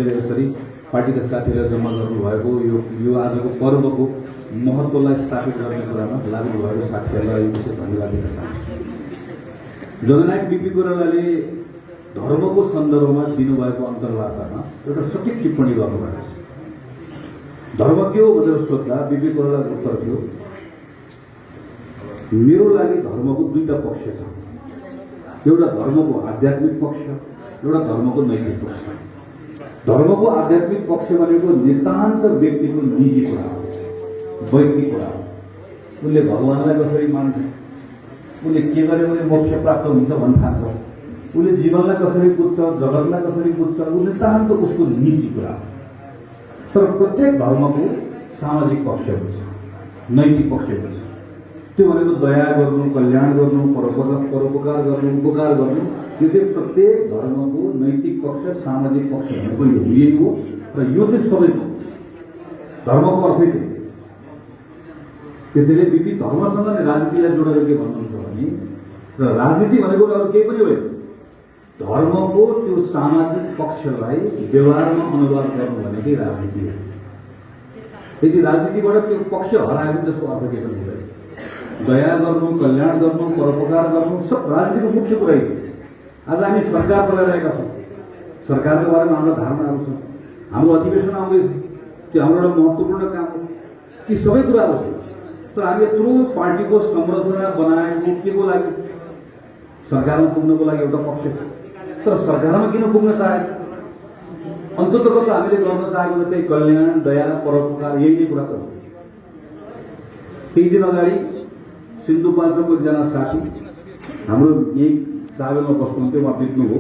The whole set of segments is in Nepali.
साथीहरूले यसरी पार्टीका साथीहरूले जम्मा गर्नुभएको यो आजको पर्वको महत्त्वलाई स्थापित गर्ने कुरामा लाग्नुभएको साथीहरूलाई विशेष धन्यवाद दिन चाहन्छु। जननायक बिपी कोइरालाले धर्मको सन्दर्भमा दिनुभएको अन्तर्वार्तामा एउटा सठिक टिप्पणी गर्नुभएको छ। धर्म के हो भनेर सोध्दा बिपी कोइरालाको उत्तर थियो, मेरो लागि धर्मको दुईटा पक्ष छ, एउटा धर्मको आध्यात्मिक पक्ष, एउटा धर्मको नैतिक पक्ष। धर्मको आध्यात्मिक पक्ष भनेको नितान्त व्यक्तिको निजी कुरा हो, वैयक्तिक कुरा हो। उनले भगवानलाई कसरी मान्छ, उनले के गरे भने मोक्ष प्राप्त हुन्छ भन्न थाल्छ, उनले जीवनलाई कसरी बुझ्छ, जगतलाई कसरी बुझ्छ, उनले नितान्त उसको निजी कुरा हो। तर प्रत्येक धर्मको सामाजिक पक्ष हुन्छ, नैतिक पक्ष हुन्छ। त्यो भनेको दया गर्नु, कल्याण गर्नु, परोपकार गर्नु, उपकार गर्नु, यो चाहिँ प्रत्येक धर्मको नैतिक पक्ष, सामाजिक पक्ष भनेको यही हो। र यो चाहिँ सबैको धर्मको अर्थै त्यही। त्यसैले बिपी धर्मसँग नै राजनीतिलाई जोडेर के भन्नुहुन्छ भने, र राजनीति भनेको अरू केही पनि होइन, धर्मको त्यो सामाजिक पक्षलाई व्यवहारमा अनुवाद गर्नु भनेकै राजनीति हो। यदि राजनीतिबाट त्यो पक्ष हरायो भने त्यसको अर्थ के पनि हुँदैन। दया गर्नु, कल्याण गर्नु, परोपकार गर्नु सब राजनीतिको मुख्य कुरा हो। आज हामी सरकार चलाइरहेका छौँ, सरकारको बारेमा हाम्रो धारणाहरू छ, हाम्रो अधिवेशन आउँदैछ, त्यो हाम्रो एउटा महत्त्वपूर्ण काम हो। ती सबै कुराहरू छ। तर हामी यत्रो पार्टीको संरचना बनाएको के को लागि? सरकारमा पुग्नको लागि एउटा पक्ष छ। तर सरकारमा किन पुग्न चाहेको? अन्ततः हामीले गर्न चाहेको त त्यही कल्याण, दया, परोपकार यही नै कुरा त हो। केही दिन अगाडि सिन्धुपाल्चोकको एकजना साथी हाम्रो यही चाबेलमा बस्नुहुन्थ्यो, उहाँ बित्नुभयो।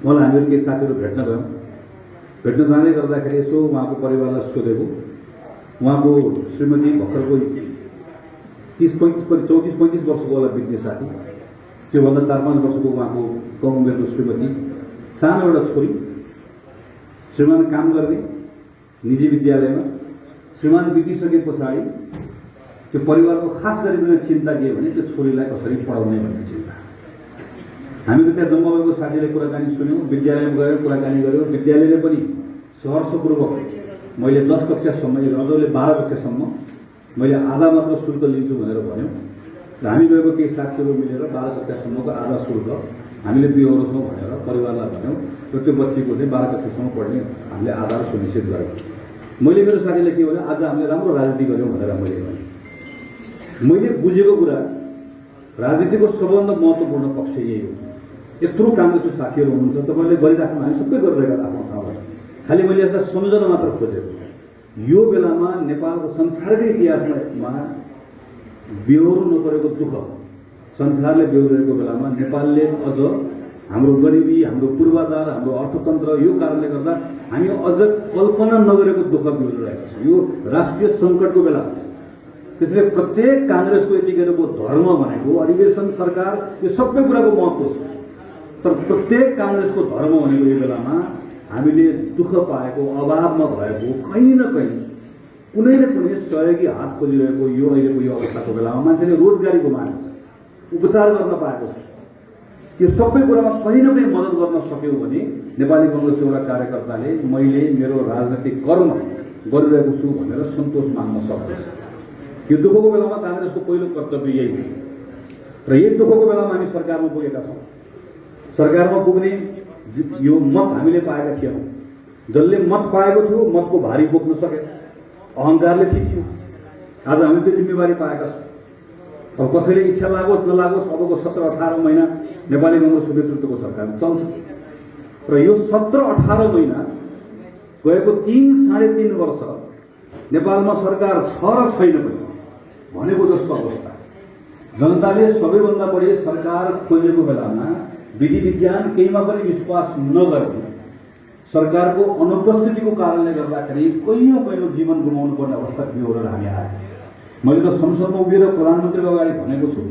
उहाँलाई हामीहरू केही साथीहरू भेट्न गयौँ। भेट्न जाँदै गर्दाखेरि यसो उहाँको परिवारलाई सोधेको, उहाँको श्रीमती भर्खरको 34-35 वर्षको होला बित्ने साथी, त्योभन्दा 4-5 वर्षको उहाँको कम उमेरको श्रीमती, सानो एउटा छोरी, श्रीमान काम गर्ने निजी विद्यालयमा। श्रीमान बितिसके पछाडि त्यो परिवारको खास गरिकन चिन्ता के भने त्यो छोरीलाई कसरी पढाउने भन्ने चिन्ता। हामीले त्यहाँ जम्मा भएको साथीले कुराकानी सुन्यौँ, विद्यालयमा गएर कुराकानी गऱ्यौँ। विद्यालयले पनि सहर्षपूर्वक मैले 10 कक्षासम्म, अझले 12 कक्षासम्म मैले आधा मात्र शुल्क लिन्छु भनेर भन्यौँ। र हामी गएको केही साथीहरू मिलेर 12 कक्षासम्मको आधा शुल्क हामीले बिहोर्छौँ भनेर परिवारलाई भन्यौँ। र त्यो बच्चीको चाहिँ 12 कक्षासम्म पढ्ने हामीले आधार सुनिश्चित गऱ्यौँ। मैले मेरो साथीले के भने, आज हामीले राम्रो राजनीति गऱ्यौँ भनेर मैले बुझेको कुरा, राजनीतिको सबभन्दा महत्त्वपूर्ण पक्ष यही हो। यत्रो काम गर्छु साथीहरू हुनुहुन्छ, तपाईँले गरिराख्नु, हामी सबै गरिरहेका आफ्नो ठाउँबाट। खालि मैले यसलाई सम्झना मात्र खोजेको। यो बेलामा नेपालको संसारकै इतिहासमा बेहोर्नु नपरेको दुःख संसारले बेहोरेको बेलामा नेपालले अझ हाम्रो गरिबी, हाम्रो पूर्वाधार, हाम्रो अर्थतन्त्र यो कारणले गर्दा हामी अझ कल्पना नगरेको दुःख बेहोरिरहेको छ यो राष्ट्रिय सङ्कटको बेला। त्यसैले प्रत्येक काङ्ग्रेसको यतिखेरको धर्म भनेको अधिवेशन, सरकार, यो सबै कुराको महत्त्व छ। तर प्रत्येक काङ्ग्रेसको धर्म भनेको यो बेलामा हामीले दुःख पाएको, अभावमा भएको, कहीँ न कहीँ कुनै न कुनै सहयोगी हात खोजिरहेको यो अहिलेको यो अवस्थाको बेलामा मान्छेले रोजगारी गुमाएको छ, उपचार गर्न पाएको छ। यो सबै कुरामा कहीँ न कहीँ मद्दत गर्न सक्यौँ भने नेपाली काङ्ग्रेसको एउटा कार्यकर्ताले मैले मेरो राजनैतिक कर्म गरिरहेको छु भनेर सन्तोष मान्न सक्दछ। यो दुःखको बेलामा काङ्ग्रेसको पहिलो कर्तव्य यही हो। र यही दुःखको बेलामा हामी सरकारमा पुगेका छौँ। सरकारमा पुग्ने यो मत हामीले पाएका थियौँ। जसले मत पाएको थियो मतको भारी बोक्न सके, अहङ्कारले खिच्यो। आज हामी त्यो जिम्मेवारी पाएका छौँ। अब कसैले इच्छा लागोस् नलागोस् अबको 17-18 महिना नेपाली काङ्ग्रेसको नेतृत्वको सरकार चल्छ। र यो 17-18 महिना गएको 3-3.5 वर्ष नेपालमा सरकार छ र छैन पनि भनेको जस्तो अवस्था। जनताले सबैभन्दा बढी सरकार खोजेको बेलामा विधि विज्ञान केहीमा पनि विश्वास नगर्ने, सरकारको अनुपस्थितिको कारणले गर्दाखेरि कैयौँ जीवन गुमाउनु पर्ने अवस्था बिहोरेर हामी आए। मैले त संसदमा उभिएर प्रधानमन्त्रीको अगाडि भनेको छु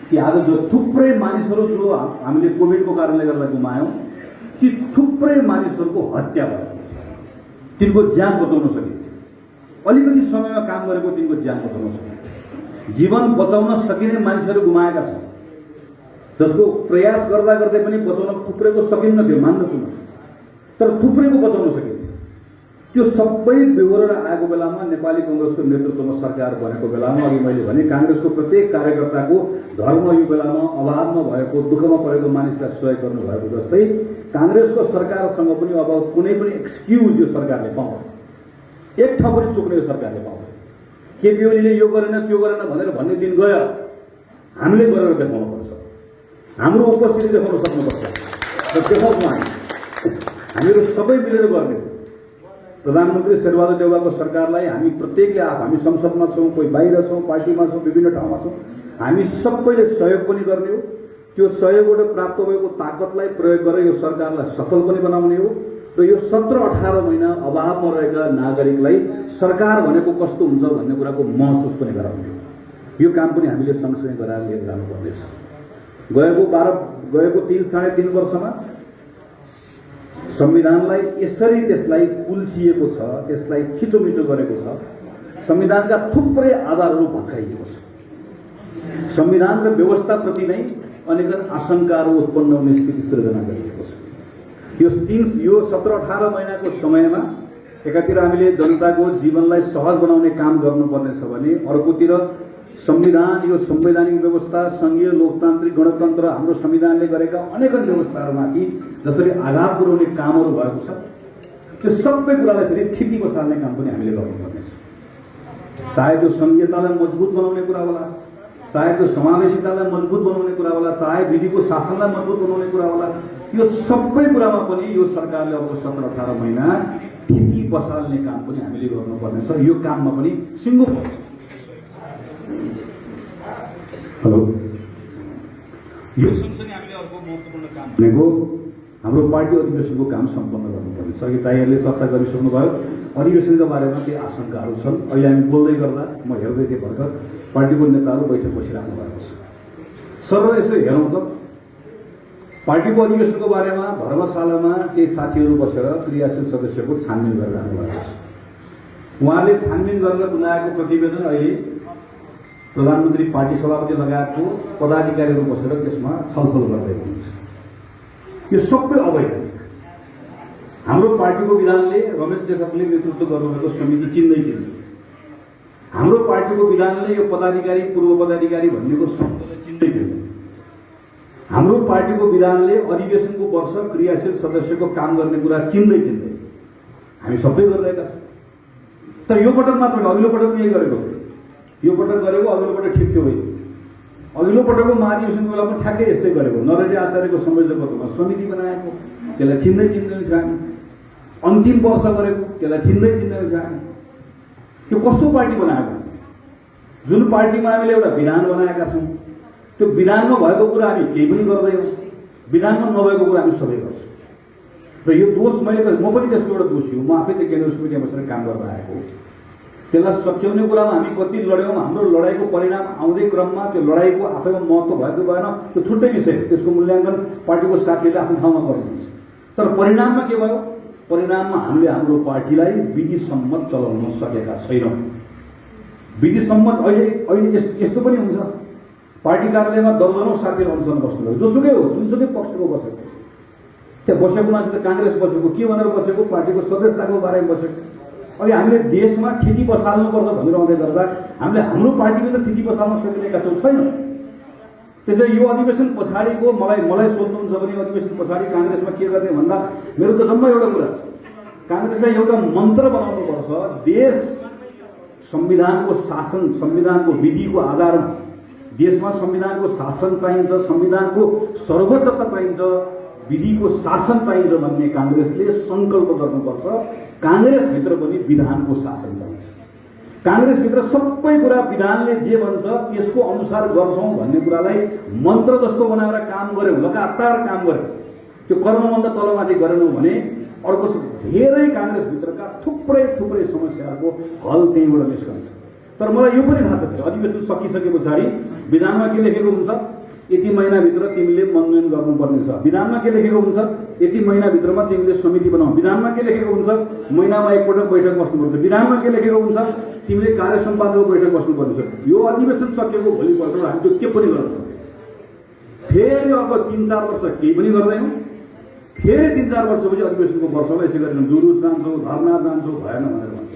कि आज जो थुप्रै मानिसहरू जो हामीले कोभिडको कारणले गर्दा गुमायौँ, ती थुप्रै मानिसहरूको हत्या भयो, तिनको ज्यान बचाउन सकिन्छ। अलिकति समयमा काम गरेको तिनको ज्यान बचाउन सकिन्छ। जीवन बचाउन सकिने मानिसहरू गुमाएका छन्, जसको प्रयास गर्दा गर्दै पनि बचाउन थुप्रैको सकिन्न थियो, मान्दछु म। तर थुप्रैको बचाउन सकिन्थ्यो। त्यो सबै विवरण आएको बेलामा नेपाली कांग्रेसको नेतृत्वमा सरकार बनेको बेलामा अघि मैले भने कांग्रेसको प्रत्येक कार्यकर्ताको धर्म यो बेलामा अभावमा भएको दुःखमा परेको मानिसलाई सहयोग गर्नु भएको जस्तै कांग्रेसको सरकारसँग पनि अब कुनै पनि एक्सक्युज यो सरकारले पाउँदैन। एक ठाउँ पनि चुक्ने यो सरकारले पाउँदैन। केपी ओलीले यो गरेन त्यो गरेन भनेर भन्ने दिन गयो। हामीले गरेर देखाउनुपर्छ। हाम्रो उपस्थिति देखाउन सक्नुपर्छ र देखाउँछौँ हामीहरू सबै मिलेर गर्ने। प्रधानमन्त्री शेरबहादुर देउवाको सरकारलाई हामी प्रत्येकले हामी संसदमा छौँ, कोही बाहिर छौँ, पार्टीमा छौँ, विभिन्न ठाउँमा छौँ, हामी सबैले सहयोग पनि गर्ने हो। त्यो सहयोगबाट प्राप्त भएको ताकतलाई प्रयोग गरेर यो सरकारलाई सफल पनि बनाउने हो र यो 17-18 महिना अभावमा रहेका नागरिकलाई सरकार भनेको कस्तो हुन्छ भन्ने कुराको महसुस पनि गराउने हो। यो काम पनि हामीले सँगसँगै गरेर लिएर जानुपर्नेछ। गएको 3-3.5 वर्षमा संविधानलाई यसरी त्यसलाई कुल्चिएको छ, त्यसलाई खिचोमिचो गरेको छ। संविधानका थुप्रै आधारहरू भत्काइएको छ। संविधान र व्यवस्थाप्रति नै अनेक आशंकाहरू उत्पन्न हुने स्थिति सृजना गरिएको छ। यो 17-18 महिनाको समयमा एकातिर हामीले जनताको जीवनलाई सहज बनाउने काम गर्नुपर्ने छ भने अर्कोतिर संविधान यो संवैधानिक व्यवस्था संघीय लोकतान्त्रिक गणतन्त्र हाम्रो संविधानले गरेका अनेक व्यवस्थाहरूमाथि जसरी आघात पुर्याउने कामहरू भएको छ त्यो सबै कुरालाई फेरि ठिकी बसाल्ने काम पनि हामीले गर्नुपर्नेछ। चाहे त्यो संघीयतालाई मजबुत बनाउने कुरा होला, चाहे त्यो समावेशितालाई मजबुत बनाउने कुरा होला, चाहे विधिको शासनलाई मजबुत बनाउने कुरा होला, यो सबै कुरामा पनि यो सरकारले अब 17-18 महिना ठिकी बसाल्ने काम पनि हामीले गर्नुपर्नेछ। यो काममा पनि सिङ्गो हेलो यो सँगसँगै हामीले अर्को महत्त्वपूर्ण काम भनेको हाम्रो पार्टी अधिवेशनको काम सम्पन्न गर्नुपर्नेछ। अघि दाइहरूले चर्चा गरिसक्नुभयो। अधिवेशनका बारेमा केही आशंकाहरू छन्। अहिले हामी बोल्दै गर्दा म हेर्दै थिएँ भर्खर पार्टीको नेताहरू बैठक बसिराख्नु भएको छ। सर यसो हेरौँ त पार्टीको अधिवेशनको बारेमा धर्मशालामा केही साथीहरू बसेर क्रियाशील सदस्यको छानबिन गरिरहनु भएको छ। उहाँले छानबिन गरेर बुझाएको प्रतिवेदन अहिले प्रधानमन्त्री पार्टी सभापति लगायतको पदाधिकारीहरू बसेर त्यसमा छलफल गर्दै हुनुहुन्छ। यो सबै अवैधानिक। हाम्रो पार्टीको विधानले रमेश लेखकले नेतृत्व गर्नुभएको समिति चिन्दै चिन्दैन। हाम्रो पार्टीको विधानले यो पदाधिकारी पूर्व पदाधिकारी भन्नेको शब्दलाई चिन्दै चिन्दैन। हाम्रो पार्टीको विधानले अधिवेशनको वर्ष क्रियाशील सदस्यको काम गर्ने कुरा चिन्दै चिन्दैन। हामी सबै गरिरहेका छौँ। तर यो पटक मात्र अघिल्लो पटक यही गरेको यो पटक गरेको अघिल्लो पटक ठिक थियो। अघिल्लो पटकको महाधिवेशनको बेलामा ठ्याक्कै यस्तै गरेको नरहरि आचार्यको संयोजकत्वमा समिति बनाएको त्यसलाई चिन्दै चिन्दैन थियो हामी। अन्तिम वर्ष गरेको त्यसलाई चिन्दै चिन्दैन थियो हामी। यो कस्तो पार्टी बनाएको? जुन पार्टीमा हामीले एउटा विधान बनाएका छौँ त्यो विधानमा भएको कुरा हामी केही पनि गर्दैनौँ, विधानमा नभएको कुरा हामी सबै गर्छौँ। र यो दोष म पनि त्यसको एउटा दोषी हो। म आफै त केन्द्रीय समितिमा बसेर काम गर्न आएको। त्यसलाई सच्याउने कुरामा हामी कति लड्यौँ, हाम्रो लडाइँको परिणाम आउँदै क्रममा त्यो लडाइँको आफैमा महत्त्व भएको भएन त्यो छुट्टै विषय। त्यसको मूल्याङ्कन पार्टीको साथीहरूले आफ्नो ठाउँमा गर्नुहुन्छ। तर परिणाममा के भयो? परिणाममा हामीले हाम्रो पार्टीलाई विधि सम्मत चलाउन सकेका छैनौँ। विधि सम्मत अहिले यस्तो पनि हुन्छ पार्टी कार्यालयमा दर्जनौं साथीहरू अनसन बस्नुभयो, जोसुकै हो जुनसुकै पक्षको बसेको, त्यहाँ बसेको मान्छे त काङ्ग्रेस बसेको के भनेर बसेको, पार्टीको सदस्यताको बारेमा बसेको। अहिले हामीले देशमा थिति बसाल्नुपर्छ भनेर आउँदै गर्दा हामीले हाम्रो पार्टीभित्र थिति बसाल्न सकिरहेका छैन। त्यसैले यो अधिवेशन पछाडिको मलाई सोध्नुहुन्छ भने अधिवेशन पछाडि काङ्ग्रेसमा के गर्ने भन्दा मेरो त जम्मा एउटा कुरा छ। काङ्ग्रेसलाई एउटा मन्त्र बनाउनुपर्छ। देश संविधानको शासन, संविधानको विधिको आधारमा देशमा संविधानको शासन चाहिन्छ, संविधानको सर्वोच्चता चाहिन्छ, विधिको शासन चाहिन्छ भन्ने काङ्ग्रेसले संकल्प गर्नुपर्छ। काङ्ग्रेसभित्र पनि विधानको शासन चाहिन्छ। काङ्ग्रेसभित्र सबै कुरा विधानले जे भन्छ त्यसको अनुसार गर्छौं भन्ने कुरालाई मन्त्र जस्तो बनाएर काम गर्यौं, लगातार काम गर्यौं, त्यो कर्मभन्दा तलमाथि गरेनौं भने अर्को धेरै काङ्ग्रेसभित्रका थुप्रै समस्याहरूको हल त्यहीँबाट निस्कन्छ। तर मलाई यो पनि थाहा छ अधिवेशन सकिसके पछाडि विधानमा के लेखेको हुन्छ, यति महिनाभित्र तिमीले मनोनयन गर्नुपर्ने छ। विधानमा के लेखेको हुन्छ, यति महिनाभित्रमा तिमीले समिति बनाऊ। विधानमा के लेखेको हुन्छ, महिनामा एकपटक बैठक बस्नुपर्छ। विधानमा के लेखेको हुन्छ, तिमीले कार्य सम्पादकको बैठक बस्नुपर्ने छ। यो अधिवेशन सकिएको भोलिपल्ट हामी त्यो के पनि गर्दैनौँ। फेरि अब 3-4 वर्ष केही पनि गर्दैनौँ। फेरि 3-4 वर्षपछि अधिवेशनको वर्षमा यसै गरी जुलुस जान्छौँ, धर्ना जान्छौँ, भएन भनेर भन्छ।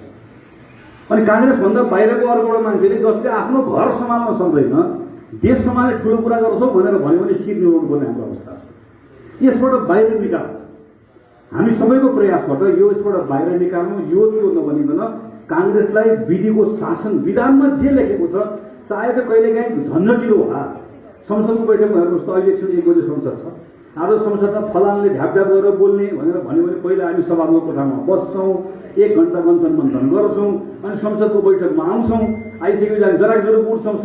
अनि काङ्ग्रेसभन्दा बाहिरको अर्को एउटा मान्छेले जसले आफ्नो घर सम्हाल्न सक्दैन, देश सम्हाल्ने ठुलो कुरा गर्छौँ भनेर भन्यो भने सिट निभाउनु पर्ने हाम्रो अवस्था छ। यसबाट बाहिर निकाल, हामी सबैको प्रयासबाट यसबाट बाहिर निकाल्नु, यो त्यो नभनिकन काङ्ग्रेसलाई विधिको शासन, विधानमा जे लेखेको छ, चाहे त कहिलेकाहीँ झन्झटिलो होला। संसदको बैठकमा हेर्नुहोस् त, अहिले एकछिन 1 बजे संसद छ, आज संसदमा फलानले ढ्याप गरेर बोल्ने भनेर भन्यो भने पहिला हामी सभाको कोठामा बस्छौँ, 1 घण्टा मन्थन गर्छौँ, अनि संसदको बैठकमा आउँछौँ, आइसकेपछि जराकजरो उठ्छौँ।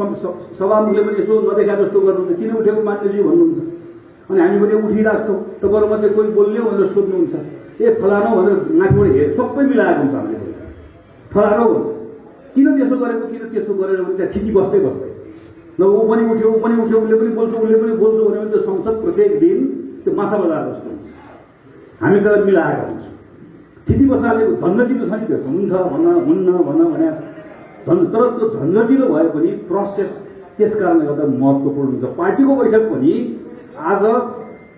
सभामुखले पनि यसो नदेखा जस्तो गर्नुहुन्छ, किन उठेको मान्यजी भन्नुहुन्छ, अनि हामी पनि उठिराख्छौँ। तपाईँहरू मध्ये कोही बोल्ने भनेर सोध्नुहुन्छ, ए फलानो भनेर नाकबाट हेर, सबै मिलाएको हुन्छ हामीले, फलानो भन्छ। किन त्यसो गरेको, किन त्यसो गरेर भने त्यहाँ ठिकी बस्दै न ऊ पनि उठ्यो, उसले पनि बोल्छ भने त्यो संसद प्रत्येक दिन त्यो माछा बजार जस्तो हुन्छ, हामी त मिलाएका हुन्छौँ। ठिकी बसाले झन्झटिलो छ नि, त्यो हुन्छ हुन्न भने तर त्यो झन्झटिलो भए पनि प्रोसेस त्यस कारणले गर्दा महत्त्वपूर्ण हुन्छ। पार्टीको बैठक पनि आज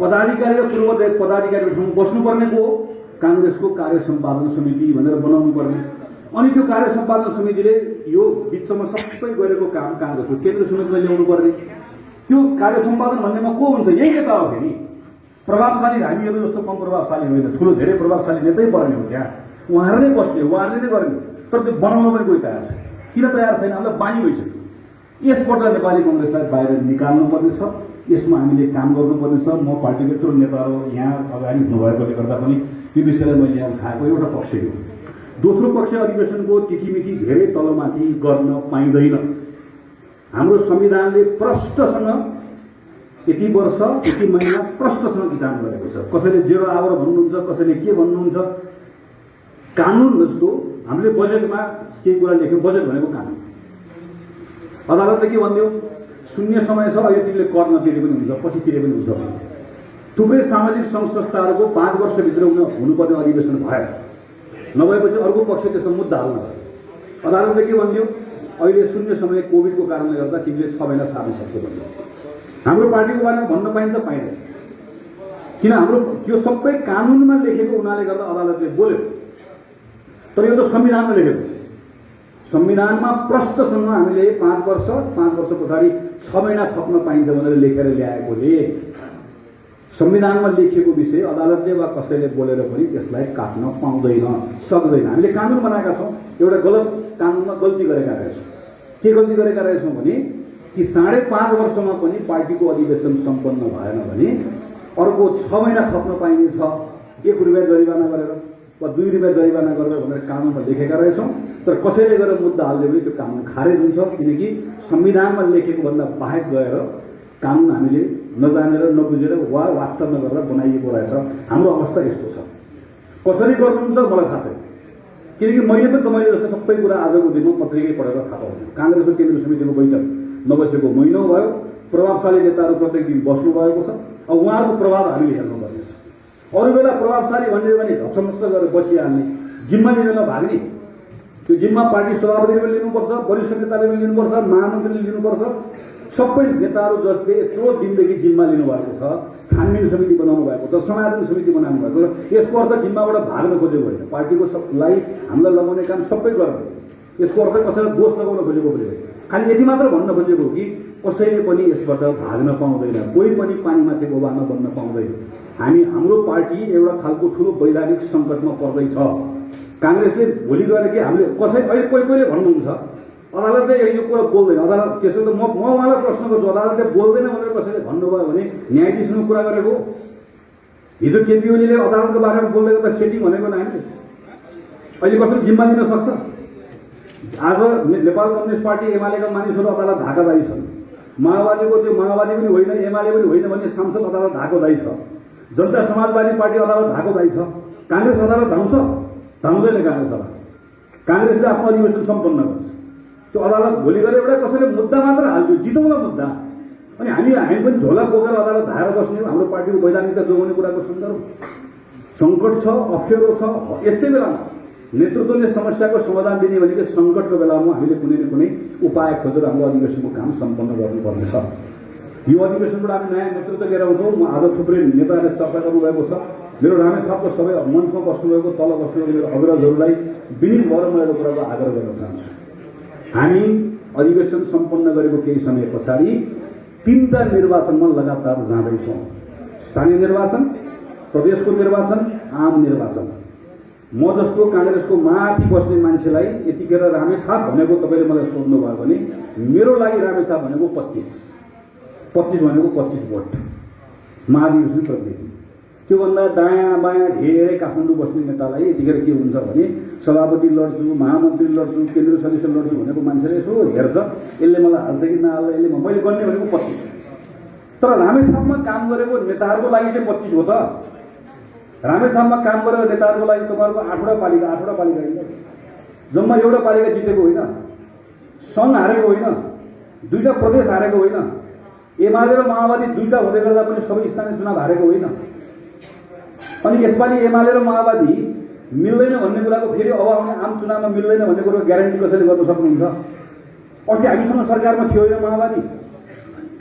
पदाधिकारी र पूर्व पदाधिकारीको ठाउँमा बस्नुपर्नेको हो, काङ्ग्रेसको कार्य सम्पादन समिति भनेर बनाउनु पर्ने। अनि त्यो कार्य सम्पादन समितिले यो बिचमा सबै गरेको काम काङ्ग्रेसको केन्द्र समितिमा ल्याउनु पर्ने। त्यो कार्य सम्पादन भन्नेमा को हुन्छ, यही नेता हो। फेरि प्रभावशाली हामीहरू जस्तो कम प्रभावशाली होइन, ठुलो धेरै प्रभावशाली नेतै पर्ने हो। त्यहाँ उहाँहरूले नै बस्ने, उहाँहरूले नै गर्ने, तर त्यो बनाउन पनि कोही तयार छैन। किन तयार छैन, हामीलाई बानी भइसक्यो। यसबाट नेपाली काङ्ग्रेसलाई बाहिर निकाल्नुपर्नेछ, यसमा हामीले काम गर्नुपर्नेछ। म पार्टीको यत्रो नेताहरू यहाँ अगाडि हुनुभएकोले गर्दा पनि यो विषयलाई मैले यहाँ उठाएको एउटा पक्ष हो। दोस्रो पक्ष, अधिवेशनको तिथिमिति धेरै तलमाथि गर्न पाइँदैन। हाम्रो संविधानले प्रष्टसँग यति वर्ष यति महिना प्रष्टसँग विधान गरेको छ। कसैले 0 आवर भन्नुहुन्छ, कसैले के भन्नुहुन्छ। कानुन जस्तो हामीले बजेटमा केही कुरा लेख्यौँ, बजेट भनेको कानुन। अदालतले के भनिदियो, शून्य समय छ, अहिले तिमीले कर नतिरे पनि हुन्छ, पछि तिरे पनि हुन्छ। थुप्रै सामाजिक सङ्घ संस्थाहरूको 5 वर्षभित्र हुनुपर्ने अधिवेशन भए, नभएपछि अर्को पक्ष त्यसमा मुद्दा हाल्न भयो। अदालतले के भनिदियो, अहिले शून्य समय कोभिडको कारणले गर्दा तिमीले 6 महिना सार्न सक्छौ भन्यो। हाम्रो पार्टीको बारेमा भन्न पाइन्छ, पाइँदैन। किन हाम्रो यो सबै कानुनमा लेखेको हुनाले गर्दा अदालतले बोल्यो, तर यो त संविधानमा लेखेको छ। संविधानमा प्रष्टसँग हामीले 5 वर्ष पछाडि 6 महिना थप्न पाइन्छ भनेर लेखेर ल्याएकोले संविधानमा लेखिएको विषय अदालतले वा कसैले बोलेर पनि त्यसलाई काट्न पाउँदैन, सक्दैन। हामीले कानुन बनाएका छौँ, एउटा गलत कानुनमा गल्ती गरेका रहेछौँ। के गल्ती गरेका रहेछौँ भने कि 5.5 वर्षमा पनि पार्टीको अधिवेशन सम्पन्न भएन भने अर्को 6 महिना थप्न पाइनेछ, 1 रुपियाँ जरिवाना गरेर वा 2 रुपियाँ जरिवाना गरेर भनेर कानुनमा लेखेका रहेछौँ। तर कसैले गरेर मुद्दा हाल्यो भने त्यो कानुन खारेज हुन्छ, किनकि संविधानमा लेखेको भन्दा बाहेक गएर कानुन हामीले नजानेर नबुझेर वा वास्ता नगरेर बनाइएको रहेछ। हाम्रो अवस्था यस्तो छ। कसरी गर्नुहुन्छ मलाई थाहा छैन, किनकि मैले पनि तपाईँले जस्तो सबै कुरा आजको दिनमा पत्रिकै पढेर थाहा पाउँछु। काङ्ग्रेसको केन्द्रीय समितिको बैठक नबसेको महिनौ भयो, प्रभावशाली नेताहरू प्रत्येक दिन बस्नु भएको छ। अब उहाँहरूको प्रभाव हामीले हेर्नुपर्नेछ। अरू बेला प्रभावशाली भन्ने भने ढक्समस्स गरेर बसिहाल्ने, जिम्मा लिन भाग्ने, त्यो जिम्मा पार्टी सभापतिले पनि लिनुपर्छ, वरिष्ठ नेताले पनि लिनुपर्छ, महामन्त्रीले लिनुपर्छ। सबै नेताहरू जसले यत्रो दिनदेखि जिम्मा लिनुभएको छ, छानबिन समिति बनाउनु भएको छ, समाधान समिति बनाउनु भएको छ, यसको अर्थ जिम्माबाट भाग्न खोजेको होइन। पार्टीको सबलाई हामीलाई लगाउने काम सबै गर्ने, यसको अर्थ कसैलाई दोष लगाउन खोजेको पनि होइन। खालि यति मात्र भन्न खोजेको हो कि कसैले पनि यसबाट भाग्न पाउँदैन, कोही पनि पानीमाथि गोबामा बन्न पाउँदैन। हाम्रो पार्टी एउटा खालको ठुलो वैधानिक सङ्कटमा पर्दैछ। काङ्ग्रेसले भोलि गएर कि हामीले अहिले कोहीले भन्नुहुन्छ अदालतले यो कुरा बोल्दैन, अदालत त्यसो त म उहाँलाई प्रश्न गर्छु, अदालतले बोल्दैन भनेर कसैले भन्नुभयो भने न्यायाधीशसँग कुरा गरेको। हिजो केपी ओलीले अदालतको बारेमा बोल्दै गर्दा सेटिङ भनेको नानी अहिले कसरी जिम्मा लिन सक्छ? आज नेपाल कम्युनिस्ट पार्टी एमालेका मानिसहरू अदालत धाकादायी छन्। माओवादीको त्यो माओवादी पनि होइन, एमाले पनि होइन भन्ने सांसद अदालत धाकोदायी छ। जनता समाजवादी पार्टी अदालत धाकोदायी छ। काङ्ग्रेस अदालत धाउँछ? धाउँदैन काङ्ग्रेस अदालत। काङ्ग्रेसले आफ्नो अधिवेशन सम्पन्न गर्छ। त्यो अदालत भोलि गएर एउटा कसैले मुद्दा मात्र हाल्यो, जितौँला मुद्दा, अनि हामी पनि झोला बोकेर अदालत धाएर बस्ने। हाम्रो पार्टीको वैधानिकता जोगाउने कुराको सङ्कट छ, अप्ठ्यारो छ। यस्तै बेलामा नेतृत्वले समस्याको समाधान दिने भनेको सङ्कटको बेलामा हामीले कुनै न कुनै उपाय खोजेर हाम्रो अधिवेशनको काम सम्पन्न गर्नुपर्नेछ। यो अधिवेशनबाट हामी नयाँ नेतृत्व लिएर आउँछौँ। म आज थुप्रै नेताहरूले चर्चा गर्नुभएको छ। मेरो रामेछापको सबै मञ्चमा बस्नुभएको तल बस्नुभएको मेरो अग्रजहरूलाई विनीत भएर म एउटा कुराको आग्रह गर्न चाहन्छु। हामी अधिवेशन सम्पन्न गरेको केही समय पछाडि 3टा निर्वाचनमा लगातार जाँदैछौँ। स्थानीय निर्वाचन, प्रदेशको निर्वाचन, आम निर्वाचन। म जस्तो कांग्रेसको माथि बस्ने मान्छेलाई यतिखेर रामेछाप भनेको तपाईले मलाई सोध्नुभयो भने मेरो लागि रामेछाप भनेको 25 भनेको 25 भोट महाधिवेशन प्रतिनिधि। त्योभन्दा दायाँ बायाँ धेरै काठमाडौँ बस्ने नेतालाई यतिखेर के हुन्छ भने सभापति लड्छु, महामन्त्री लड्छु, केन्द्रीय सदस्य लड्छु भनेको मान्छेले यसो हेर्छ, यसले मलाई हाल्छ कि नहाल्छ, यसले मैले गर्ने भनेको 25। तर रामेछापमा काम गरेको नेताहरूको लागि चाहिँ 25 हो त। रामेछापमा काम गरेको नेताहरूको लागि तपाईँहरूको 8वटा पालिका होइन, जम्मा एउटा पालिका जितेको होइन, सङ्घ हारेको होइन, 2टा प्रदेश हारेको होइन, एमाले र माओवादी 2टा हुँदै गर्दा पनि सबै स्थानीय चुनाव हारेको होइन। अनि यसपालि एमाले र माओवादी मिल्दैन भन्ने कुराको फेरि अब आउने आम चुनावमा मिल्दैन भन्ने कुरो ग्यारेन्टी कसैले गर्न सक्नुहुन्छ? अस्ति हामीसँग सरकारमा थियो होइन माओवादी,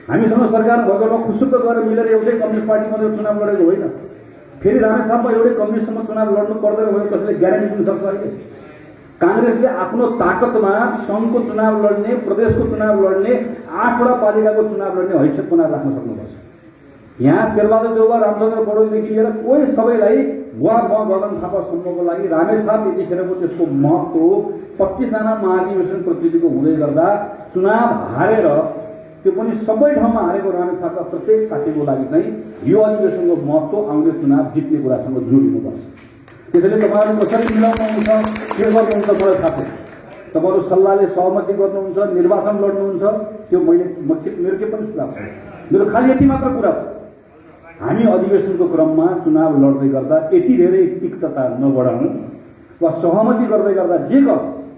हामीसँग सरकार भएको खुसुक्क गरेर मिलेर एउटै कम्युनिस्ट पार्टी मात्रै चुनाव लडेको होइन। फेरि रामेछापमा एउटै कम्युनिस्टसँग चुनाव लड्नु पर्दैन भनेर कसैले ग्यारेन्टी दिन सक्छ? अहिले कांग्रेसले आफ्नो ताकतमा सङ्घको चुनाव लड्ने, प्रदेशको चुनाव लड्ने, 8वटा पालिकाको चुनाव लड्ने हैसियत बनाएर राख्न सक्नुपर्छ। यहाँ शेरबहादुर देउवा, रामचन्द्र पौडेलदेखि लिएर कोही सबैलाई गगन थापासम्मको लागि रामेछाप यतिखेरको त्यसको महत्त्व 25जना महाधिवेशन प्रतिनिधिको हुँदै गर्दा चुनाव हारेर, त्यो पनि सबै ठाउँमा हारेको रामेछापका प्रत्येक साथीको लागि चाहिँ यो अधिवेशनको महत्त्व आउने चुनाव जित्ने कुरासँग जोडिनुपर्छ। त्यसैले तपाईँहरू कसरी मिलाउनुहुन्छ, के गर्नुहुन्छ मलाई थाहा छैन। तपाईँहरू सल्लाहले सहमति गर्नुहुन्छ, निर्वाचन लड्नुहुन्छ, त्यो मेरो के पनि सुझाव छैन। मेरो खालि यति मात्र कुरा छ, हामी अधिवेशनको क्रममा चुनाव लड्दै गर्दा यति धेरै तिक्तता नबढाउँ वा सहमति गर्दै गर्दा जे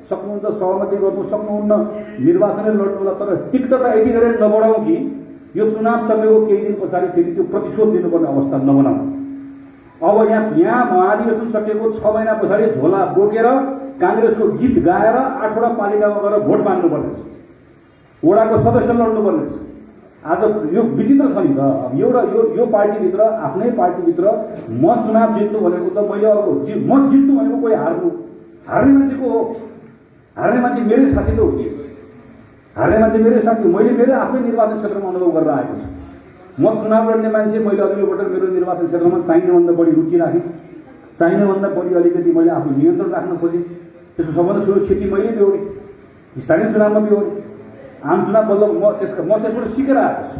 सक्नुहुन्छ सहमति गर्नु सक्नुहुन्न, निर्वाचनले लड्नुहोला, तर तिक्तता यति धेरै नबढाउँ कि यो चुनाव सकेको केही दिन पछाडि फेरि त्यो प्रतिशोध दिनुपर्ने अवस्था नबनाउँ। अब यहाँ महाधिवेशन सकेको 6 महिना पछाडि झोला बोकेर कांग्रेसको गीत गाएर 8वटा पालिकामा गएर भोट माग्नुपर्नेछ, वडाको सदस्य लड्नुपर्नेछ। आज यो विचित्र छ नि त। एउटा यो पार्टीभित्र, आफ्नै पार्टीभित्र म चुनाव जित्नु भनेको त मैले अर्को म जित्नु भनेको कोही हार्ने मान्छेको हो। हार्ने मान्छे मेरै साथी त हो कि, हार्ने मान्छे मेरै साथी। मैले मेरो आफ्नै निर्वाचन क्षेत्रमा अनुभव गरेर आएको छु। म चुनाव लड्ने मान्छे, मैले अघिल्लो पटक मेरो निर्वाचन क्षेत्रमा चाहिनेभन्दा बढी रुचि राखेँ, चाहिनेभन्दा बढी अलिकति मैले आफ्नो नियन्त्रण राख्न खोजेँ। त्यसको सबभन्दा ठुलो क्षति मैले बेहोरेँ, स्थानीय चुनावमा बेहोरेँ। आम चुनाव बल्ल म त्यसबाट सिकेर आएको छु।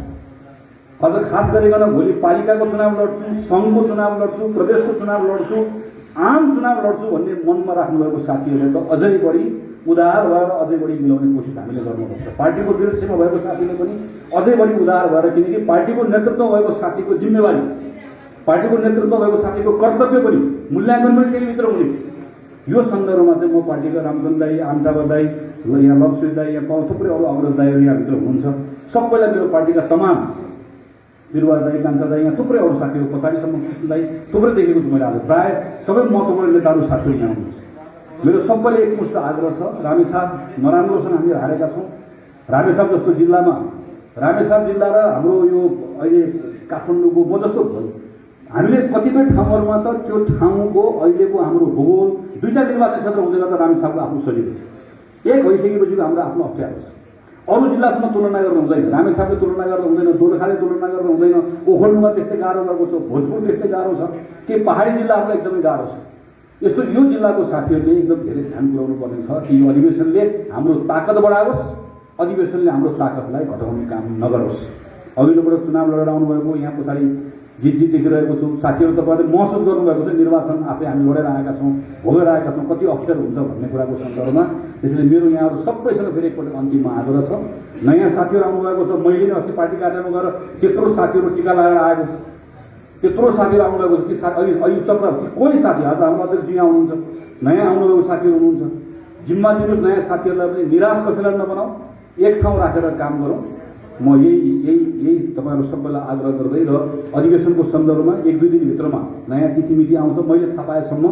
अझ खास गरिकन भोलि पालिकाको चुनाव लड्छु, सङ्घको चुनाव लड्छु, प्रदेशको चुनाव लड्छु, आम चुनाव लड्छु भन्ने मनमा राख्नुभएको साथीहरूले त अझै बढी उदार भएर अझै बढी मिलाउने कोसिस हामीले गर्नुपर्छ। पार्टीको विरोधमा भएको साथीले पनि अझै बढी उदार भएर, किनकि पार्टीको नेतृत्व भएको साथीको जिम्मेवारी, पार्टीको नेतृत्व भएको साथीको कर्तव्य पनि मूल्याङ्कन पनि त्यहीभित्र हुने। यो सन्दर्भमा चाहिँ म पार्टीका रामचन्द्र दाई, आमताबा दाई, यहाँ लक्ष्मी दाई, यहाँ थुप्रै अरू अग्रज दाईहरू यहाँभित्र हुनुहुन्छ, सबैलाई मेरो पार्टीका तमाम बिरुवा दाई, कान्छा दाई, यहाँ थुप्रै अरू साथीहरू पछाडिसम्म कृष्ण दाई थुप्रै देखेको छु मैले। आज प्राय सबै महत्त्वपूर्ण नेताहरू साथीहरू यहाँ हुनुहुन्छ। मेरो सबैले एकमुष्ट आग्रह छ, रामेछाप नराम्रोसँग हामी हारेका छौँ। रामेछाप जस्तो जिल्लामा, रामेछाप जिल्ला र हाम्रो यो अहिले काठमाडौँको म जस्तो हामीले कतिपय ठाउँहरूमा त त्यो ठाउँको अहिलेको हाम्रो भूगोल 2टा निर्वाचन क्षेत्र हुँदै गर्दा रामेछापको आफ्नो सजिलो छ। एक भइसकेपछि हाम्रो आफ्नो अप्ठ्यारो छ। अरू जिल्लासँग तुलना गर्न हुँदैन, रामेछापले तुलना गर्न हुँदैन, दोलखाले तुलना गर्न हुँदैन, ओखलढुङ्गा त्यस्तै गाह्रो गएको छ, भोजपुर त्यस्तै गाह्रो छ, के पहाडी जिल्लाहरूलाई एकदमै गाह्रो छ। यस्तो यो जिल्लाको साथीहरूले एकदम धेरै ध्यान पुर्याउनु पर्ने छ कि यो अधिवेशनले हाम्रो ताकत बढाओस्, अधिवेशनले हाम्रो ताकतलाई घटाउने काम नगरोस्। अघिल्लोपल्ट चुनाव लडेर आउनुभएको, यहाँ पछाडि जित देखिरहेको छु साथीहरू, तपाईँले महसुस गर्नुभएको छ निर्वाचन आफै हामी लडेर आएका छौँ, भोगेर आएका छौँ, कति अप्ठ्यारो हुन्छ भन्ने कुराको सन्दर्भमा। त्यसैले मेरो यहाँहरू सबैसँग फेरि एकपल्ट अन्तिममा आग्रह छ। नयाँ साथीहरू आउनुभएको छ, मैले नै अस्ति पार्टी कार्यालयमा गएर त्यत्रो साथीहरू टिका लगाएर आएको, त्यत्रो साथीहरू आउनुभएको छ कि अघि चक्र कोही साथी, आज हाम्रो अध्यक्ष यहाँ हुनुहुन्छ, नयाँ आउनुभएको साथीहरू हुनुहुन्छ, जिम्मा दिनुहोस् नयाँ साथीहरूलाई पनि, निराश कसैलाई नबनाऊ, एक ठाउँ राखेर काम गरौँ। म यही तपाईँहरू सबैलाई आग्रह गर्दै र अधिवेशनको सन्दर्भमा 1-2 दिनभित्रमा नयाँ तिथिमिति आउँछ। मैले थाहा पाएसम्म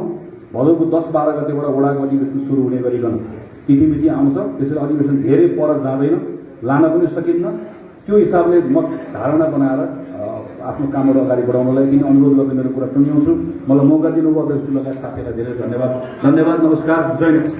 भदौको 10-12 गतेबाट वडाको अधिवेशन सुरु हुने गरिकन तिथिमिति आउँछ। त्यसैले अधिवेशन धेरै पर जाँदैन, लान पनि सकिन्न। त्यो हिसाबले म धारणा बनाएर आफ्नो कामहरू अगाडि बढाउनलाई पनि अनुरोध गर्दै मेरो कुरा टुङ्ग्याउँछु। मलाई मौका दिनुभयो अध्यक्ष लगायत साथीहरूलाई धेरै धन्यवाद। नमस्कार, जय नेपाल।